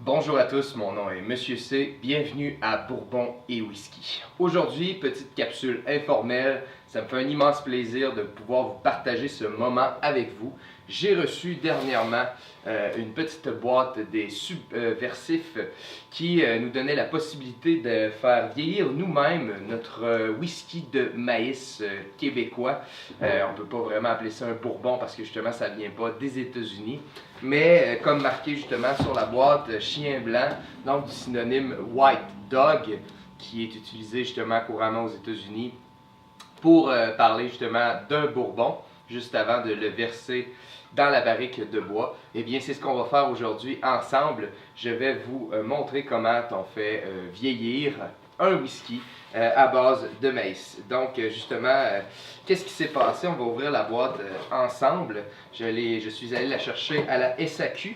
Bonjour à tous, mon nom est Monsieur C. Bienvenue à Bourbon et Whisky. Aujourd'hui, petite capsule informelle. Ça me fait un immense plaisir de pouvoir vous partager ce moment avec vous. J'ai reçu dernièrement une petite boîte des subversifs qui nous donnait la possibilité de faire vieillir nous-mêmes notre whisky de maïs québécois. On ne peut pas vraiment appeler ça un bourbon parce que justement ça ne vient pas des États-Unis. Mais comme marqué justement sur la boîte chien blanc, donc du synonyme white dog qui est utilisé justement couramment aux États-Unis pour parler justement d'un bourbon juste avant de le verser dans la barrique de bois. Eh bien, c'est ce qu'on va faire aujourd'hui ensemble. Je vais vous montrer comment on fait vieillir un whisky à base de maïs. Donc, justement, qu'est-ce qui s'est passé? On va ouvrir la boîte ensemble. Je suis allé la chercher à la SAQ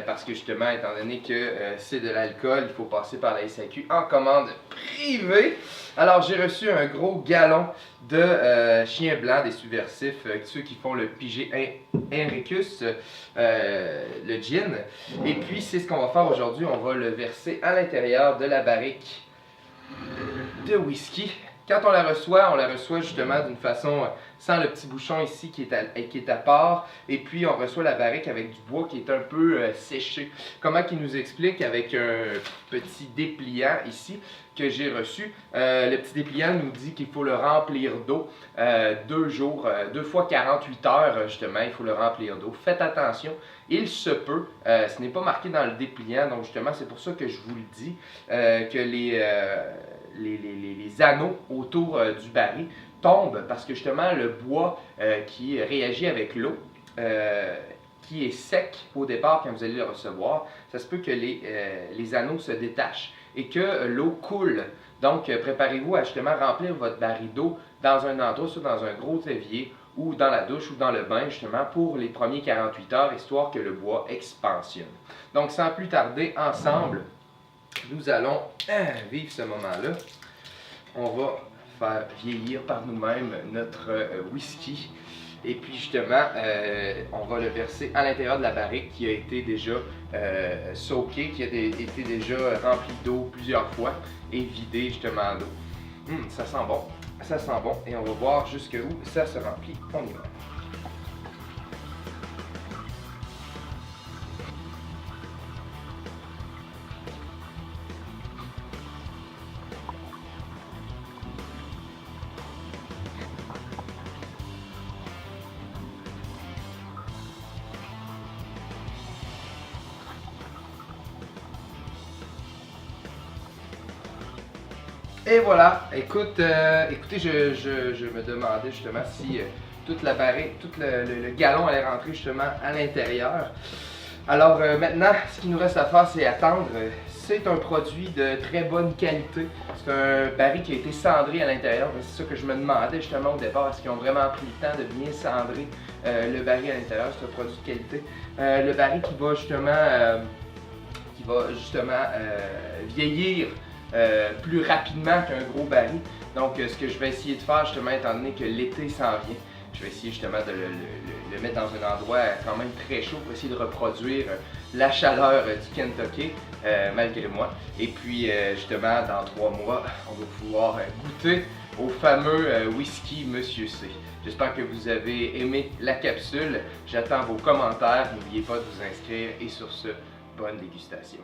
parce que, justement, étant donné que c'est de l'alcool, il faut passer par la SAQ en commande privée. Alors, j'ai reçu un gros gallon de chien blanc des subversifs, ceux qui font le Pigé Henricus, le gin. Et puis, c'est ce qu'on va faire aujourd'hui. On va le verser à l'intérieur de la barrique de whisky. Quand on la reçoit justement d'une façon sans le petit bouchon ici qui est à part. Et puis on reçoit la barrique avec du bois qui est un peu séché. Comment qu'il nous explique avec un petit dépliant ici que j'ai reçu. Le petit dépliant nous dit qu'il faut le remplir d'eau 2 jours, 2 fois 48 heures justement, il faut le remplir d'eau. Faites attention, il se peut, ce n'est pas marqué dans le dépliant, donc justement c'est pour ça que je vous le dis, que les anneaux autour du baril tombent parce que justement le bois qui réagit avec l'eau, qui est sec au départ quand vous allez le recevoir, ça se peut que les anneaux se détachent et que l'eau coule. Donc préparez-vous à justement remplir votre baril d'eau dans un endroit, soit dans un gros évier ou dans la douche ou dans le bain justement pour les premiers 48 heures, histoire que le bois expansionne. Donc sans plus tarder, ensemble, nous allons vivre ce moment-là. On va faire vieillir par nous-mêmes notre whisky. Et puis justement, on va le verser à l'intérieur de la barrique qui a été déjà soakée, qui a été déjà remplie d'eau plusieurs fois et vidée justement d'eau. Ça sent bon, ça sent bon. Et on va voir jusqu'où ça se remplit. On y va. Et voilà, écoutez, je me demandais justement si toute la barrique, tout le gallon allait rentrer justement à l'intérieur. Alors maintenant, ce qu'il nous reste à faire, c'est attendre. C'est un produit de très bonne qualité. C'est un baril qui a été cendré à l'intérieur. C'est ça que je me demandais justement au départ. Est-ce qu'ils ont vraiment pris le temps de bien cendrer le baril à l'intérieur? C'est un produit de qualité. Le baril qui va justement vieillir plus rapidement qu'un gros baril. Donc ce que je vais essayer de faire justement, étant donné que l'été s'en vient, je vais essayer justement de le mettre dans un endroit quand même très chaud pour essayer de reproduire la chaleur du Kentucky malgré moi. Et puis justement dans 3 mois, on va pouvoir goûter au fameux whisky Monsieur C. J'espère que vous avez aimé la capsule. J'attends vos commentaires. N'oubliez pas de vous inscrire et sur ce, bonne dégustation.